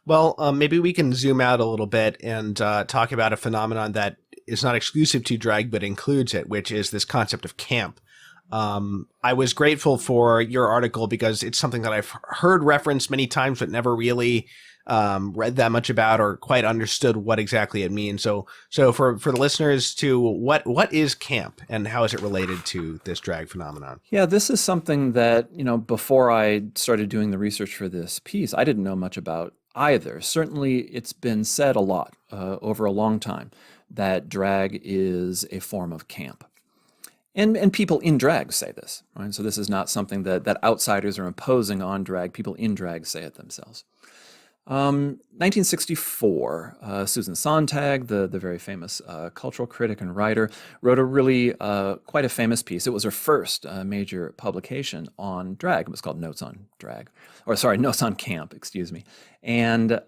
Well, maybe we can zoom out a little bit and talk about a phenomenon that is not exclusive to drag, but includes it, which is this concept of camp. I was grateful for your article because it's something that I've heard referenced many times, but never really read that much about or quite understood what exactly it means. So for the listeners, to what is camp and how is it related to this drag phenomenon? Yeah, this is something that, before I started doing the research for this piece, I didn't know much about either. Certainly, it's been said a lot over a long time that drag is a form of camp. And people in drag say this, right? So this is not something that outsiders are imposing on drag. People in drag say it themselves. 1964, Susan Sontag, the very famous cultural critic and writer, wrote a really quite a famous piece. It was her first major publication on drag. It was called Notes on Drag, or sorry, Notes on Camp, excuse me. And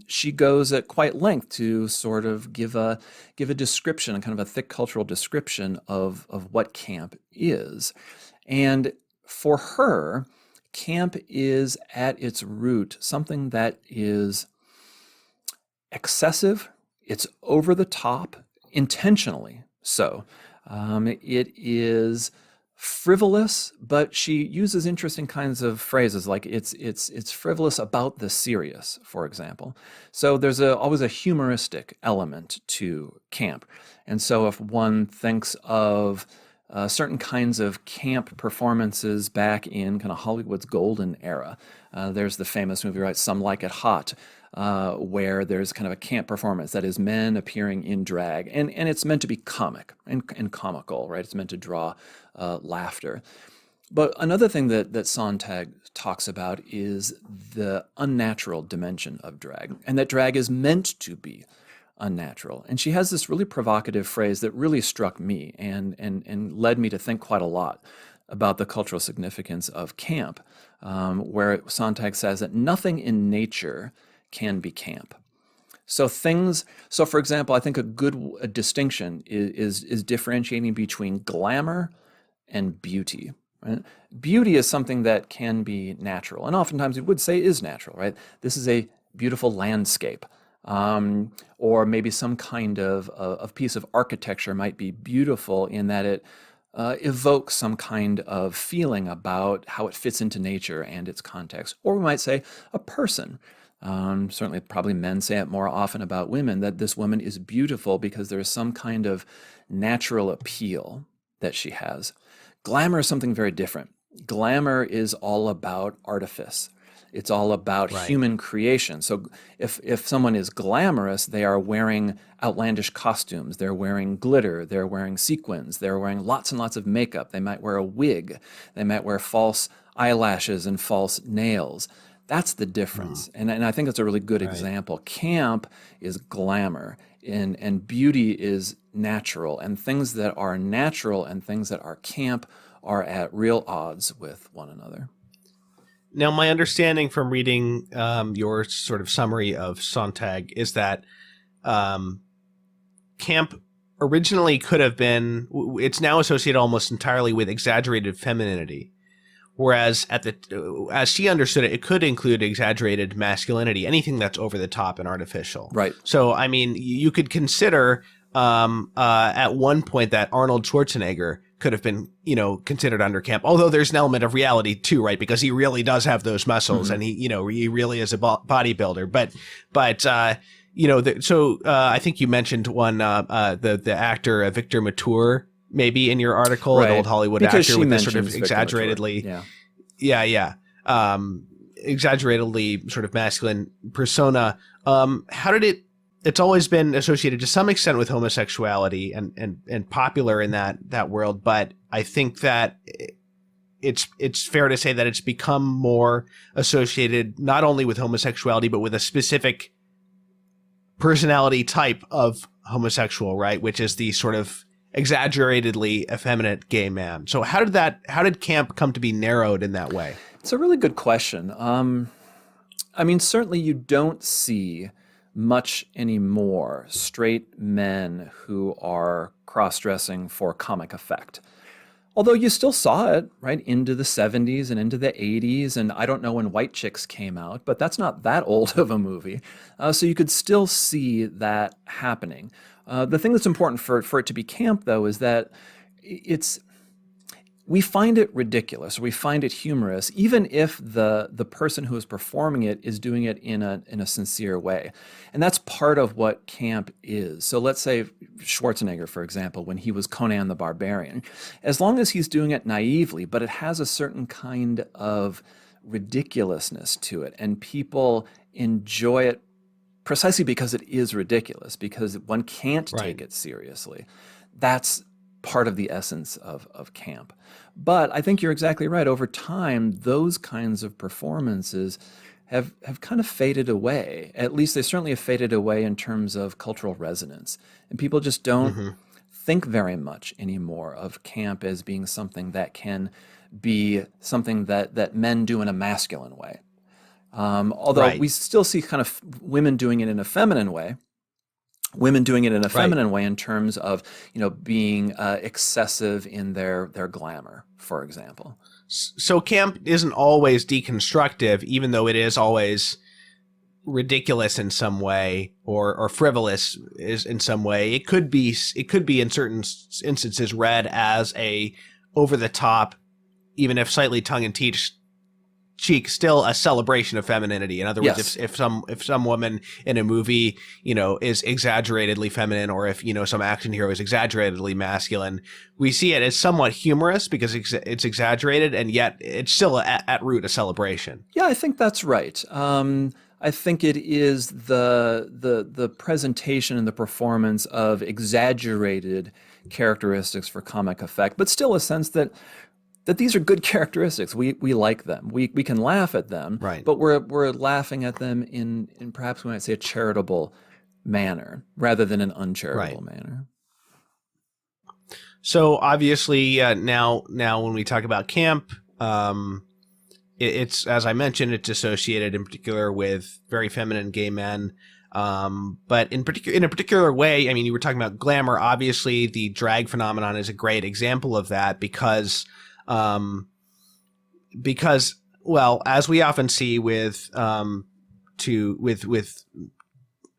she goes at quite length to sort of give a description, a kind of a thick cultural description of what camp is. And for her, camp is at its root something that is excessive, it's over the top, intentionally so. It is frivolous, but she uses interesting kinds of phrases like it's frivolous about the serious, for example. So there's always a humoristic element to camp. And so if one thinks of certain kinds of camp performances back in kind of Hollywood's golden era. There's the famous movie, right, Some Like It Hot, where there's kind of a camp performance that is men appearing in drag. And it's meant to be comic and comical, right? It's meant to draw laughter. But another thing that Sontag talks about is the unnatural dimension of drag, and that drag is meant to be unnatural. And she has this really provocative phrase that really struck me and led me to think quite a lot about the cultural significance of camp, where Sontag says that nothing in nature can be camp. So for example, I think a good distinction is differentiating between glamour and beauty. Right? Beauty is something that can be natural, and oftentimes we would say is natural, right? This is a beautiful landscape. Or maybe some kind of piece of architecture might be beautiful in that it evokes some kind of feeling about how it fits into nature and its context. Or we might say a person. Certainly, probably men say it more often about women, that this woman is beautiful because there is some kind of natural appeal that she has. Glamour is something very different. Glamour is all about artifice. It's all about Right. human creation. So if someone is glamorous, they are wearing outlandish costumes. They're wearing glitter. They're wearing sequins. They're wearing lots and lots of makeup. They might wear a wig. They might wear false eyelashes and false nails. That's the difference. And I think that's a really good Right. example. Camp is glamour, and beauty is natural. And things that are natural and things that are camp are at real odds with one another. Now, my understanding from reading your sort of summary of Sontag is that camp originally could have been, it's now associated almost entirely with exaggerated femininity. Whereas as she understood it, it could include exaggerated masculinity, anything that's over the top and artificial. Right. So, I mean, you could consider at one point that Arnold Schwarzenegger could have been, considered under camp. Although there's an element of reality too, right? Because he really does have those muscles, and he really is a bodybuilder. But I think you mentioned one, the actor Victor Mature, maybe in your article, Right. an old Hollywood Because actor she with this sort of mentions Victor Mature. exaggeratedly, Yeah. exaggeratedly sort of masculine persona. How did it? It's always been associated to some extent with homosexuality and popular in that world, but I think that it's fair to say that it's become more associated not only with homosexuality but with a specific personality type of homosexual, right? Which is the sort of exaggeratedly effeminate gay man. So how did camp come to be narrowed in that way? It's a really good question. I mean, certainly you don't see much anymore straight men who are cross-dressing for comic effect. Although you still saw it, right, into the 70s and into the 80s, and I don't know when White Chicks came out, but that's not that old of a movie. So you could still see that happening. The thing that's important for it to be camp, though, is that it's we find it ridiculous, or we find it humorous, even if the person who is performing it is doing it in a sincere way. And that's part of what camp is. So let's say Schwarzenegger, for example, when he was Conan the Barbarian, as long as he's doing it naively, but it has a certain kind of ridiculousness to it, and people enjoy it precisely because it is ridiculous, because one can't Right. take it seriously. That's part of the essence of camp. But I think you're exactly right. Over time, those kinds of performances have kind of faded away. At least they certainly have faded away in terms of cultural resonance. And people just don't Hmm. think very much anymore of camp as being something that can be something that men do in a masculine way. Although Right. we still see kind of women doing it in a feminine way, women doing it in a Right. feminine way in terms of being excessive in their glamour, for example. So camp isn't always deconstructive, even though it is always ridiculous in some way, or frivolous is in some way. It could be in certain instances read as a over the top, even if slightly tongue in cheek, still a celebration of femininity. In other words, Yes. if some woman in a movie, is exaggeratedly feminine, or if, some action hero is exaggeratedly masculine, we see it as somewhat humorous because it's exaggerated, and yet it's still at root a celebration. Yeah, I think that's right. I think it is the presentation and the performance of exaggerated characteristics for comic effect, but still a sense that these are good characteristics. We like them. We can laugh at them, Right. but we're laughing at them in perhaps we might say a charitable manner rather than an Right. uncharitable manner. So obviously, now when we talk about camp, it's, as I mentioned, it's associated in particular with very feminine gay men. But in a particular way, I mean, you were talking about glamour. Obviously, the drag phenomenon is a great example of that um, because, well, as we often see with with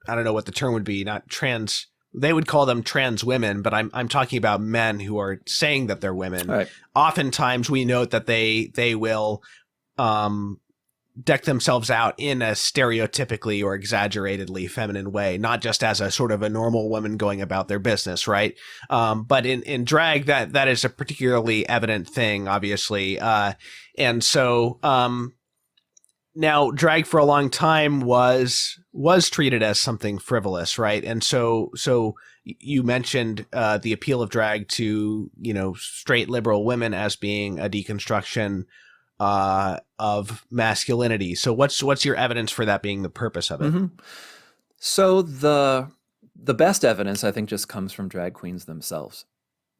I don't know what the term would be, not trans. They would call them trans women, but I'm talking about men who are saying that they're women. All right. Oftentimes, we note that they will um, deck themselves out in a stereotypically or exaggeratedly feminine way, not just as a sort of a normal woman going about their business, right? But in drag, that is a particularly evident thing, obviously, and so. Now, drag for a long time was treated as something frivolous, right? And so you mentioned the appeal of drag to straight liberal women as being a deconstruction of masculinity. So what's your evidence for that being the purpose of it? hmm So the best evidence I think just comes from drag queens themselves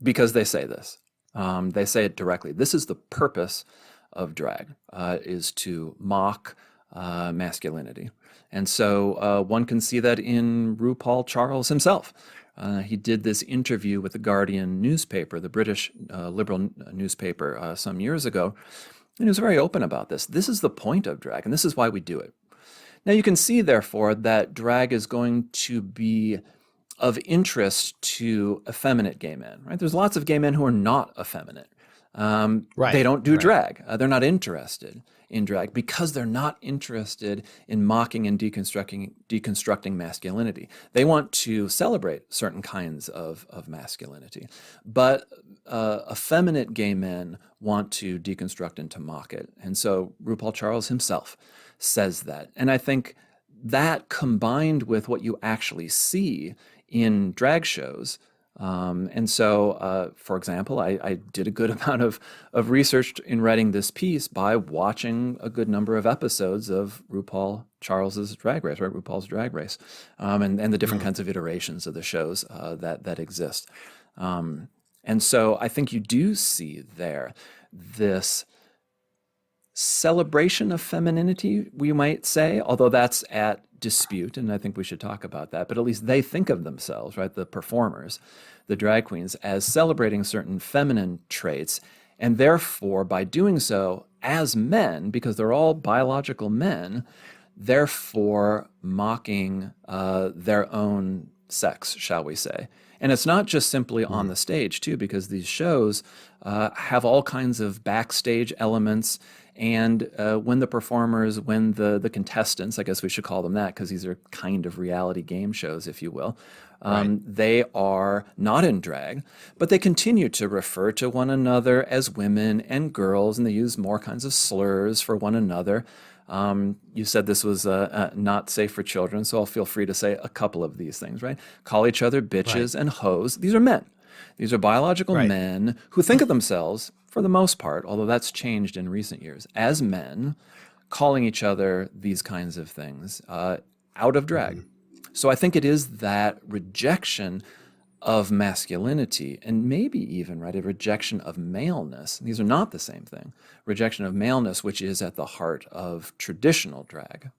because they say this. They say it directly. This is the purpose of drag, is to mock masculinity. And so one can see that in RuPaul Charles himself. He did this interview with the Guardian newspaper, the British liberal newspaper, some years ago, and he was very open about this. This is the point of drag, and this is why we do it. Now you can see, therefore, that drag is going to be of interest to effeminate gay men, right? There's lots of gay men who are not effeminate. They Right, don't do right, drag. They're not interested in drag because they're not interested in mocking and deconstructing masculinity. They want to celebrate certain kinds of masculinity, but effeminate gay men want to deconstruct and to mock it. And so RuPaul Charles himself says that. And I think that combined with what you actually see in drag shows. For example, I did a good amount of research in writing this piece by watching a good number of episodes of RuPaul Charles's Drag Race, right? RuPaul's Drag Race, and the different mm, kinds of iterations of the shows that exist. And so I think you do see there this celebration of femininity, we might say, although that's at dispute, and I think we should talk about that. But at least they think of themselves, right, the performers, the drag queens, as celebrating certain feminine traits. And therefore, by doing so as men, because they're all biological men, therefore mocking their own sex, shall we say. And it's not just simply on the stage, too, because these shows have all kinds of backstage elements. And when the performers, when the contestants, I guess we should call them that, because these are kind of reality game shows, if you will, they are not in drag, but they continue to refer to one another as women and girls, and they use more kinds of slurs for one another. You said this was not safe for children, so I'll feel free to say a couple of these things, right? Call each other bitches and hoes. These are men. These are biological men who think of themselves, for the most part, although that's changed in recent years, as men, calling each other these kinds of things out of drag. So I think it is that rejection of masculinity, and maybe even, right, a rejection of maleness. These are not the same thing. Rejection of maleness, which is at the heart of traditional drag.